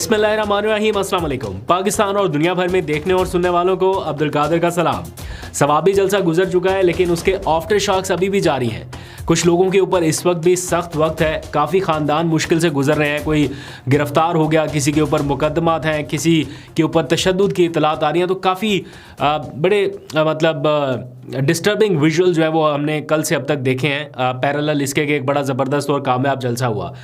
बिस्मिल्लाहिर्रहमानिर्रहीम, अस्सलाम वालेकुम। पाकिस्तान और दुनिया भर में देखने और सुनने वालों को अब्दुल कादिर का सलाम। सवाबी जलसा गुजर चुका है, लेकिन उसके आफ्टर शॉक्स अभी भी जारी हैं। कुछ लोगों के ऊपर इस वक्त भी सख्त वक्त है। काफ़ी ख़ानदान मुश्किल से गुजर रहे हैं। कोई गिरफ्तार हो गया, किसी के ऊपर मुकदमात हैं, किसी के ऊपर तशद्दुद की इतलात आ रही हैं। तो काफ़ी बड़े डिस्टर्बिंग विजुअल जो है वो हमने कल से अब तक देखे हैं। पैरेलल इसके एक बड़ा ज़बरदस्त और कामयाब जलसा हुआ।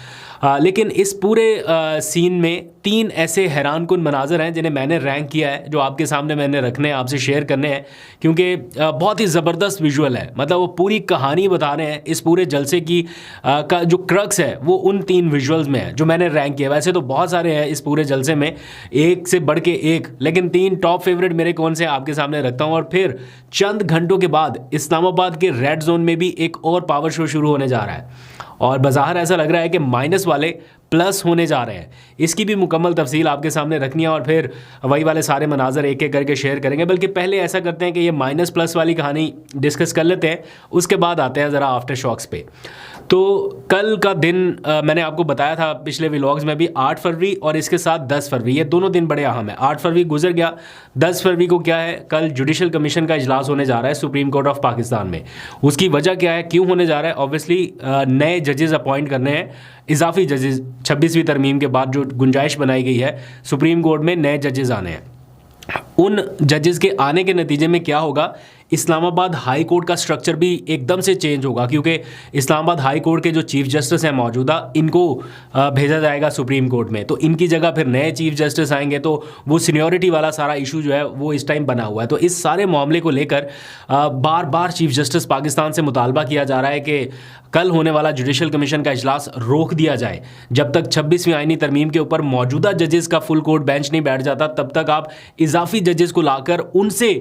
लेकिन इस पूरे सीन में 3 ऐसे हैरानकुन मनाज़र हैं जिन्हें मैंने रैंक किया है, जो आपके सामने मैंने रखने हैं, आपसे शेयर करने हैं, क्योंकि बहुत ही ज़बरदस्त विजुअल है। मतलब वो पूरी कहानी बता रहे हैं। इस पूरे जलसे की का जो क्रक्स है वो उन 3 विजुअल्स में है जो मैंने रैंक किया। वैसे तो बहुत सारे हैं इस पूरे जलसे में, एक से बढ़ के एक, लेकिन 3 टॉप फेवरेट मेरे कौन से आपके सामने रखता हूँ। और फिर चंद घंटों के बाद इस्लामाबाद के रेड जोन में भी एक और पावर शो शुरू होने जा रहा है, और बाज़ाहिर ऐसा लग रहा है कि माइनस वाले प्लस होने जा रहे हैं। इसकी भी मुकम्मल तफसील आपके सामने रखनी है, और फिर वही वाले सारे मनाजर एक एक करके शेयर करेंगे। बल्कि पहले ऐसा करते हैं कि ये माइनस प्लस वाली कहानी डिस्कस कर लेते हैं, उसके बाद आते हैं ज़रा आफ्टर शॉक्स पे। तो कल का दिन मैंने आपको बताया था पिछले व्लॉग्स में भी, 8 फरवरी और इसके साथ 10 फरवरी, ये दोनों दिन बड़े अहम है। 8 फरवरी गुजर गया, 10 फरवरी को क्या है, कल जुडिशल कमीशन का इजलास होने जा रहा है सुप्रीम कोर्ट ऑफ पाकिस्तान में। उसकी वजह क्या है, क्यों होने जा रहा है? ऑब्वियसली नए जजेस अपॉइंट करने हैं, इजाफी जजेस। 26वीं तरमीम के बाद जो गुंजाइश बनाई गई है, सुप्रीम कोर्ट में नए जजेस आने हैं। उन जजेस के आने के नतीजे में क्या होगा, इस्लामाबाद हाई कोर्ट का स्ट्रक्चर भी एकदम से चेंज होगा, क्योंकि इस्लामाबाद हाई कोर्ट के जो चीफ जस्टिस हैं मौजूदा, इनको भेजा जाएगा सुप्रीम कोर्ट में। तो इनकी जगह फिर नए चीफ जस्टिस आएंगे, तो वो सीनियरिटी वाला सारा इशू जो है वो इस टाइम बना हुआ है। तो इस सारे मामले को लेकर बार बार चीफ जस्टिस पाकिस्तान से मुतालबा किया जा रहा है कि कल होने वाला जुडिशल कमीशन का इजलास रोक दिया जाए। जब तक 26वीं आईनी तरमीम के ऊपर मौजूदा जजेस का फुल कोर्ट बेंच नहीं बैठ जाता, तब तक आप इजाफी जजेस को लाकर उनसे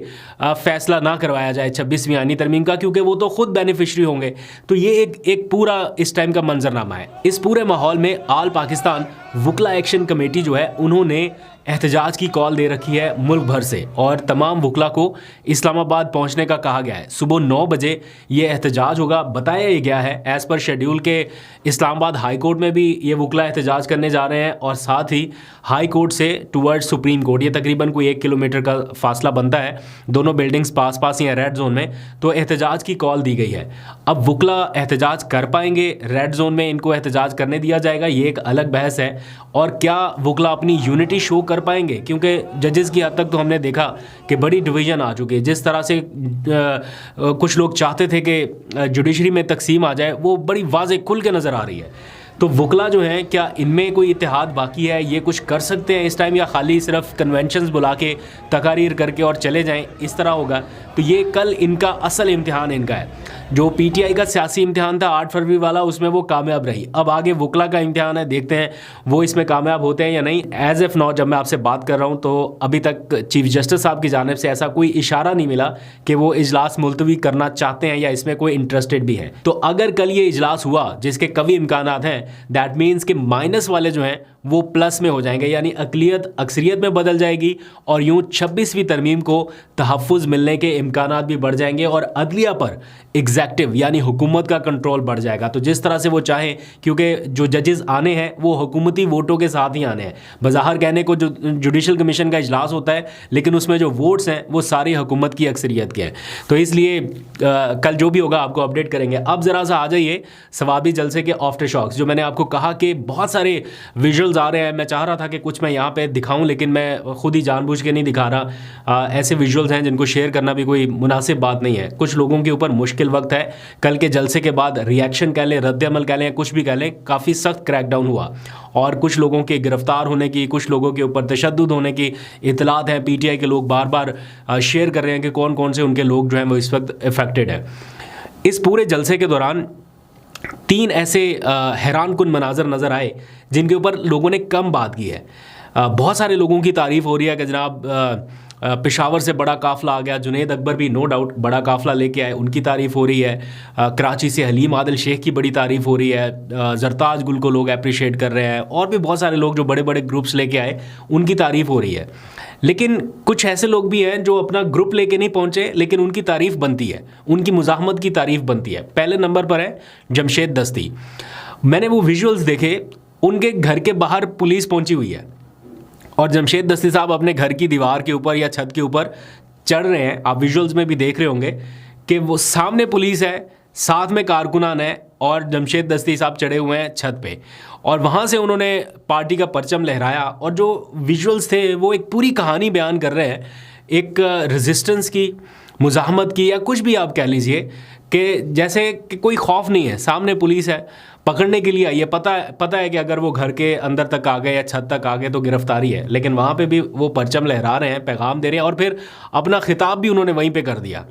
फैसला ना करवाया जाए 26वीं आईनी तरमीम का, क्योंकि वो तो खुद बेनिफिशरी होंगे। तो ये एक पूरा इस टाइम का मंजरनामा है। इस पूरे माहौल में आल पाकिस्तान वुकला एक्शन कमेटी जो है, उन्होंने एहतजाज की कॉल दे रखी है मुल्क भर से, और तमाम वुकला को इस्लामाबाद पहुंचने का कहा गया है। सुबह 9 बजे ये एहतजाज होगा, बताया ही गया है एज़ पर शेड्यूल के। इस्लामाबाद हाई कोर्ट में भी ये वुकला एहतजाज करने जा रहे हैं, और साथ ही हाई कोर्ट से टूवर्ड्स सुप्रीम कोर्ट, ये तकरीबन कोई 1 किलोमीटर का फासला बनता है। दोनों बिल्डिंग्स पास पास ही हैं रेड जोन में, तो एहतजाज की कॉल दी गई है। अब वुकला एहतजाज कर पाएंगे, रेड जोन में इनको एहतजाज करने दिया जाएगा, ये एक अलग बहस है। और क्या वुकला अपनी यूनिटी शो कर पाएंगे, क्योंकि जजेस की हद तक तो हमने देखा कि बड़ी डिवीजन आ चुकी है। जिस तरह से कुछ लोग चाहते थे कि जुडिशरी में तकसीम आ जाए, वो बड़ी वाज़ेह खुल के नज़र आ रही है। तो वुकला जो हैं, क्या इनमें कोई इत्तेहाद बाकी है, ये कुछ कर सकते हैं इस टाइम, या खाली सिर्फ कन्वेंशंस बुला के तकारीर करके और चले जाएं, इस तरह होगा? तो ये कल इनका असल इम्तिहान इनका है। जो पीटीआई का सियासी इम्तिहान था 8 फरवरी वाला, उसमें वो कामयाब रही। अब आगे वुकला का इम्तिहान है, देखते हैं वो इसमें कामयाब होते हैं या नहीं। एज एफ नाउ जब मैं आपसे बात कर रहा हूँ, तो अभी तक चीफ जस्टिस साहब की जानिब से ऐसा कोई इशारा नहीं मिला कि वो इजलास मुलतवी करना चाहते हैं या इसमें कोई इंटरेस्टेड भी है। तो अगर कल ये इजलास हुआ, जिसके कभी इम्कानात हैं, दैट मीन्स कि माइनस वाले जो हैं वो प्लस में हो जाएंगे, यानी अकलियत अक्सरियत में बदल जाएगी, और यूँ 26वीं तरमीम को तहफ़्फ़ुज़ मिलने के इम्कानात भी बढ़ जाएंगे, और अदलिया पर एग्जेक्टिव यानी हुकूमत का कंट्रोल बढ़ जाएगा। तो जिस तरह से वो चाहें, क्योंकि जो जजेस आने हैं वो हुकूमती वोटों के साथ ही आने हैं। बज़ाहिर कहने को जो जुडिशल कमीशन का इजलास होता है, लेकिन उसमें जो वोट्स हैं वो सारी हुकूमत की अक्सरियत के हैं। तो इसलिए कल जो भी होगा आपको अपडेट करेंगे। अब ज़रा सा आ जाइए सवाबी जलसे के आफ्टर शॉक्स। जो मैंने आपको कहा कि बहुत सारे विजुअल्स आ रहे हैं, मैं चाह रहा था कि कुछ मैं यहाँ पे दिखाऊं, लेकिन मैं खुद ही जानबूझ के नहीं दिखा रहा। ऐसे विजुअल्स हैं जिनको शेयर करना भी कोई मुनासिब बात नहीं है। कुछ लोगों के ऊपर मुश्किल वक्त है। कल के जलसे के बाद रिएक्शन कह लें, रद्द-ए-अमल कह लें, कुछ भी कह लें, काफ़ी सख्त क्रैकडाउन हुआ, और कुछ लोगों के गिरफ्तार होने की, कुछ लोगों के ऊपर तशद्दुद होने की इतलात हैं। पीटीआई के लोग बार बार शेयर कर रहे हैं कि कौन कौन से उनके लोग जो हैं वो इस वक्त अफेक्टेड हैं। इस पूरे जलसे के दौरान 3 ऐसे हैरानकुन मनाजर नज़र आए जिनके ऊपर लोगों ने कम बात की है। बहुत सारे लोगों की तारीफ़ हो रही है कि जनाब पेशावर से बड़ा काफ़िला आ गया। जुनैद अकबर भी नो डाउट बड़ा काफ़िला लेके आए, उनकी तारीफ़ हो रही है। कराची से हलीम आदिल शेख की बड़ी तारीफ़ हो रही है। जरताज गुल को लोग अप्रिशिएट कर रहे हैं, और भी बहुत सारे लोग जो बड़े बड़े ग्रुप्स लेके आए उनकी तारीफ़ हो रही है। लेकिन कुछ ऐसे लोग भी हैं जो अपना ग्रुप लेके नहीं पहुँचे, लेकिन उनकी तारीफ़ बनती है, उनकी मुज़ाहमत की तारीफ़ बनती है। पहले नंबर पर है जमशेद दस्ती। मैंने वो विजुअल्स देखे, उनके घर के बाहर पुलिस पहुंची हुई है, और जमशेद दस्ती साहब अपने घर की दीवार के ऊपर या छत के ऊपर चढ़ रहे हैं। आप विजुअल्स में भी देख रहे होंगे कि वो सामने पुलिस है, साथ में कारकुनान है और जमशेद दस्ती साहब चढ़े हुए हैं छत पे, और वहाँ से उन्होंने पार्टी का परचम लहराया। और जो विजुअल्स थे वो एक पूरी कहानी बयान कर रहे हैं, एक रेजिस्टेंस की, मुज़ाहमत की, या कुछ भी आप कह लीजिए, कि जैसे कि कोई खौफ नहीं है, सामने पुलिस है, पकड़ने के लिए आई है, पता है कि अगर वो घर के अंदर तक आ गए या छत तक आ गए तो गिरफ्तारी है, लेकिन वहाँ पे भी वो परचम लहरा रहे हैं, पैगाम दे रहे हैं, और फिर अपना खिताब भी उन्होंने वहीं पे कर दिया।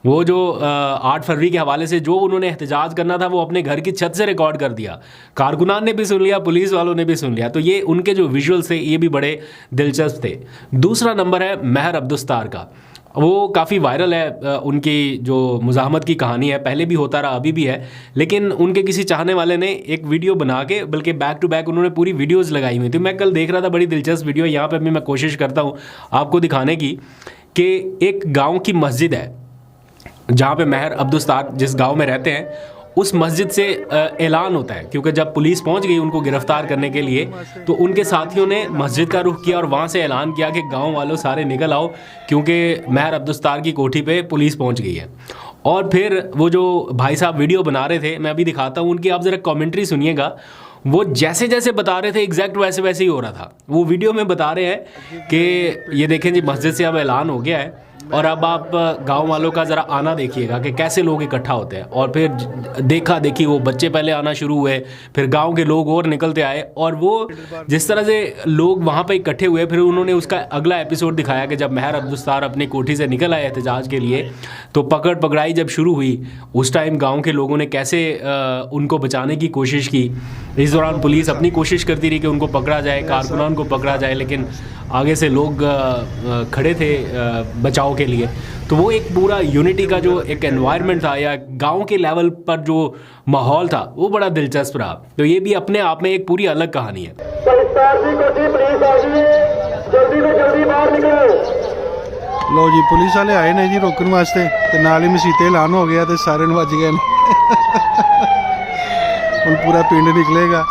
वो जो 8 फरवरी के हवाले से जो उन्होंने एहतजाज करना था वो अपने घर की छत से रिकॉर्ड कर दिया। कारकुनान ने भी सुन लिया, पुलिस वालों ने भी सुन लिया। तो ये उनके जो विजुअल्स थे ये भी बड़े दिलचस्प थे। दूसरा नंबर है महर अब्दुस्तार का। वो काफ़ी वायरल है, उनकी जो मुज़ाहमत की कहानी है, पहले भी होता रहा, अभी भी है, लेकिन उनके किसी चाहने वाले ने एक वीडियो बना के, बल्कि बैक टू बैक उन्होंने पूरी वीडियोज़ लगाई हुई थी। मैं कल देख रहा था, बड़ी दिलचस्प वीडियो, यहाँ पर भी मैं कोशिश करता हूँ आपको दिखाने की, कि एक गाँव की मस्जिद है जहाँ पे महर अब्दुस्तार जिस गांव में रहते हैं, उस मस्जिद से ऐलान होता है, क्योंकि जब पुलिस पहुंच गई उनको गिरफ्तार करने के लिए, तो उनके साथियों ने मस्जिद का रुख किया और वहाँ से ऐलान किया कि गांव वालों सारे निकल आओ, क्योंकि महर अब्दुस्तार की कोठी पे पुलिस पहुंच गई है। और फिर वो जो भाई साहब वीडियो बना रहे थे, मैं अभी दिखाता हूँ उनकी, आप ज़रा कॉमेंट्री सुनिएगा। वो जैसे जैसे बता रहे थे एग्जैक्ट वैसे वैसे ही हो रहा था। वो वीडियो में बता रहे हैं कि ये देखें जी, मस्जिद से अब ऐलान हो गया है, और अब आप गांव वालों का ज़रा आना देखिएगा कि कैसे लोग इकट्ठा होते हैं। और फिर देखा देखी वो बच्चे पहले आना शुरू हुए, फिर गांव के लोग और निकलते आए, और वो जिस तरह से लोग वहाँ पे इकट्ठे हुए, फिर उन्होंने उसका अगला एपिसोड दिखाया कि जब महर अब्दुस्तार अपनी कोठी से निकल आए एहतजाज के लिए, तो पकड़ पकड़ाई जब शुरू हुई, उस टाइम गाँव के लोगों ने कैसे उनको बचाने की कोशिश की। इस दौरान पुलिस अपनी कोशिश करती रही कि उनको पकड़ा जाए, कारकुनान को पकड़ा जाए, लेकिन आगे से लोग खड़े थे बचाव के लिए। तो वो एक पूरा यूनिटी का जो एक एनवायरनमेंट था, या गांव के लेवल पर जो माहौल था, वो बड़ा दिलचस्प रहा। तो ये भी अपने आप में एक पूरी अलग कहानी है। लो जी, पुलिस वाले आए ने जी रोकने वास्ते, तो नाल ही मसीते ऐलान हो गया, तो सारे बज गए हुण पूरा पिंड निकलेगा,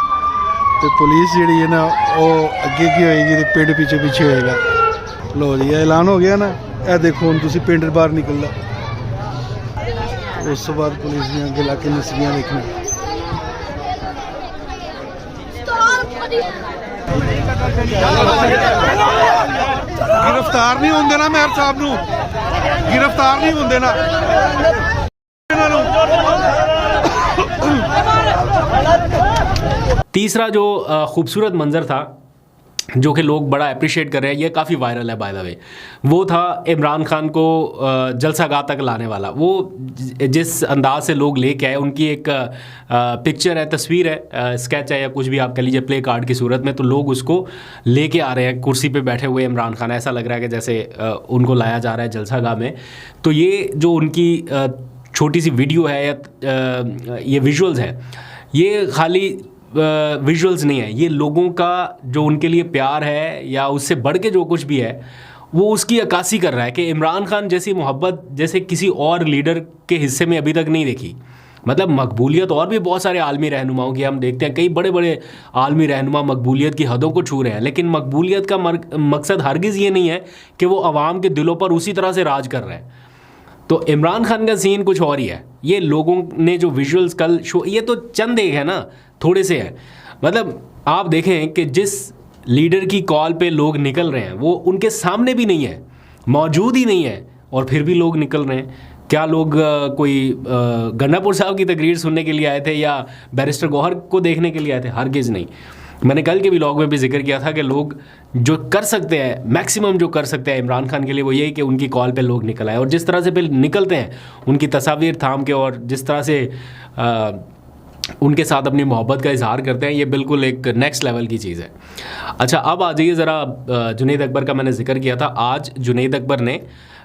तो पुलिस जी है ना वो अगे की होएगी, तो पिंड पीछे पीछे होएगा। लो जी, ऐलान हो गया ना, यह देखो हुण तुसीं पिंड बाहर निकलदा, उस तो बाद पुलिस दी अगे ला के नस्सियां देखना। गिरफ्तार नहीं होंदे ना मेयर साहब नूं, गिरफ्तार नहीं होंदे ना। तीसरा जो खूबसूरत मंजर था, जो कि लोग बड़ा अप्रिशिएट कर रहे हैं, ये काफ़ी वायरल है बाय द वे, वो था इमरान खान को जलसागाह तक लाने वाला। वो जिस अंदाज से लोग लेके आए, उनकी एक पिक्चर है, तस्वीर है, स्केच है, या कुछ भी आप कह लीजिए, प्ले कार्ड की सूरत में, तो लोग उसको लेके आ रहे हैं, कुर्सी पे बैठे हुए इमरान खान, ऐसा लग रहा है कि जैसे उनको लाया जा रहा है जलसागाह में। तो ये जो उनकी छोटी सी वीडियो है, या ये विजुअल्स हैं, ये खाली विजुअल्स नहीं है, ये लोगों का जो उनके लिए प्यार है, या उससे बढ़ के जो कुछ भी है, वो उसकी अक्कासी कर रहा है कि इमरान खान जैसी मोहब्बत जैसे किसी और लीडर के हिस्से में अभी तक नहीं देखी। मतलब मकबूलियत और भी बहुत सारे आलमी रहनुमाओं की हम देखते हैं, कई बड़े बड़े आलमी रहनुमा मकबूलियत की हदों को छू रहे हैं, लेकिन मकबूलियत का मकसद हरगिज़ ये नहीं है कि वो आवाम के दिलों पर उसी तरह से राज कर रहे हैं। तो इमरान खान का सीन कुछ और ही है। ये लोगों ने जो विजुअल्स कल शो, ये तो चंद एक है ना, थोड़े से हैं। मतलब आप देखें कि जिस लीडर की कॉल पे लोग निकल रहे हैं, वो उनके सामने भी नहीं है, मौजूद ही नहीं है, और फिर भी लोग निकल रहे हैं। क्या लोग कोई गन्नापुर साहब की तकरीर सुनने के लिए आए थे, या बैरिस्टर गौहर को देखने के लिए आए थे? हरगिज़ नहीं। मैंने कल के व्लॉग में भी जिक्र किया था कि लोग जो कर सकते हैं, मैक्सिमम जो कर सकते हैं इमरान खान के लिए, वो यही कि उनकी कॉल पे लोग निकल आए, और जिस तरह से फिर निकलते हैं उनकी तस्वीर थाम के, और जिस तरह से उनके साथ अपनी मोहब्बत का इजहार करते हैं, ये बिल्कुल एक नेक्स्ट लेवल की चीज़ है। अच्छा, अब आ जाइए ज़रा जुनैद अकबर का मैंने जिक्र किया था। आज जुनैद अकबर ने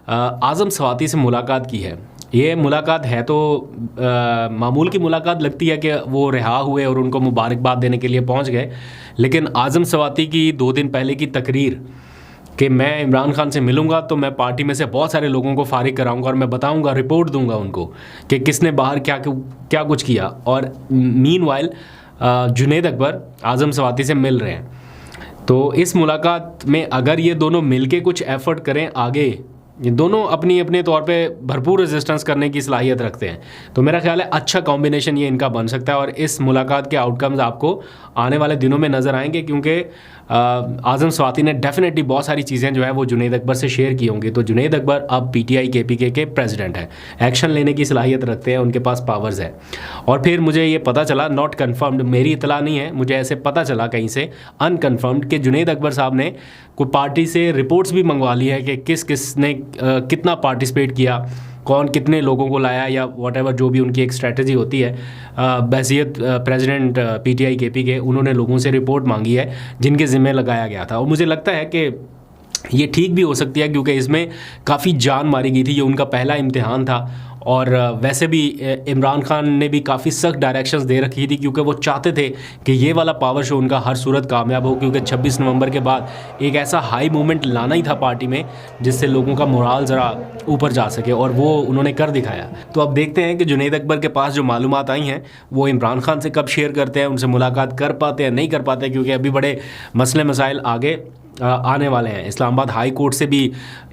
आज़म सवाती से मुलाकात की है। ये मुलाकात है तो मामूल की मुलाकात लगती है कि वो रिहा हुए और उनको मुबारकबाद देने के लिए पहुंच गए, लेकिन आज़म सवाती की 2 दिन पहले की तकरीर कि मैं इमरान खान से मिलूंगा तो मैं पार्टी में से बहुत सारे लोगों को फारिग कराऊंगा और मैं बताऊंगा, रिपोर्ट दूंगा उनको कि किसने बाहर क्या कुछ किया। और मीनवाइल जुनैद अकबर आज़म सवाती से मिल रहे हैं। तो इस मुलाकात में अगर ये दोनों मिलके कुछ एफर्ट करें आगे, ये दोनों अपनी अपने तौर पे भरपूर रेजिस्टेंस करने की सलाहियत रखते हैं, तो मेरा ख्याल है अच्छा कॉम्बिनेशन ये इनका बन सकता है। और इस मुलाकात के आउटकम्स आपको आने वाले दिनों में नज़र आएंगे, क्योंकि आज़म स्वाति ने डेफिनेटली बहुत सारी चीज़ें जो है वो जुनैद अकबर से शेयर की होंगी। तो जुनैद अकबर अब PTI KPK के प्रेसिडेंट हैं, एक्शन लेने की सलाहियत रखते हैं, उनके पास पावर्स है। और फिर मुझे ये पता चला, नॉट कन्फर्म्ड, मेरी इतला नहीं है, मुझे ऐसे पता चला कहीं से अनकन्फर्म्ड, कि जुनैद अकबर साहब ने कोई पार्टी से रिपोर्ट्स भी मंगवा ली है कि किस किस ने कितना पार्टिसिपेट किया, कौन कितने लोगों को लाया, या वॉटेवर जो भी उनकी एक स्ट्रेटजी होती है। बहसियत प्रेसिडेंट PTI KPK उन्होंने लोगों से रिपोर्ट मांगी है जिनके ज़िम्मे लगाया गया था। और मुझे लगता है कि ये ठीक भी हो सकती है, क्योंकि इसमें काफ़ी जान मारी गई थी, ये उनका पहला इम्तिहान था। और वैसे भी इमरान खान ने भी काफ़ी सख्त डायरेक्शंस दे रखी थी, क्योंकि वो चाहते थे कि ये वाला पावर शो उनका हर सूरत कामयाब हो, क्योंकि 26 नवंबर के बाद एक ऐसा हाई मूवमेंट लाना ही था पार्टी में जिससे लोगों का मोराल ज़रा ऊपर जा सके, और वो उन्होंने कर दिखाया। तो अब देखते हैं कि जुनैद अकबर के पास जो मालूमात आई हैं वो इमरान खान से कब शेयर करते हैं, उनसे मुलाकात कर पाते हैं नहीं कर पाते, क्योंकि अभी बड़े मसले मसाइल आगे आने वाले हैं। इस्लामाबाद हाई कोर्ट से भी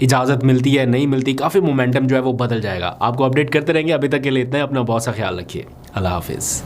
इजाज़त मिलती है नहीं मिलती, काफ़ी मोमेंटम जो है वो बदल जाएगा। आपको अपडेट करते रहेंगे। अभी तक के लिए इतना ही, अपना बहुत सा ख्याल रखिए। अल्लाह हाफिज़।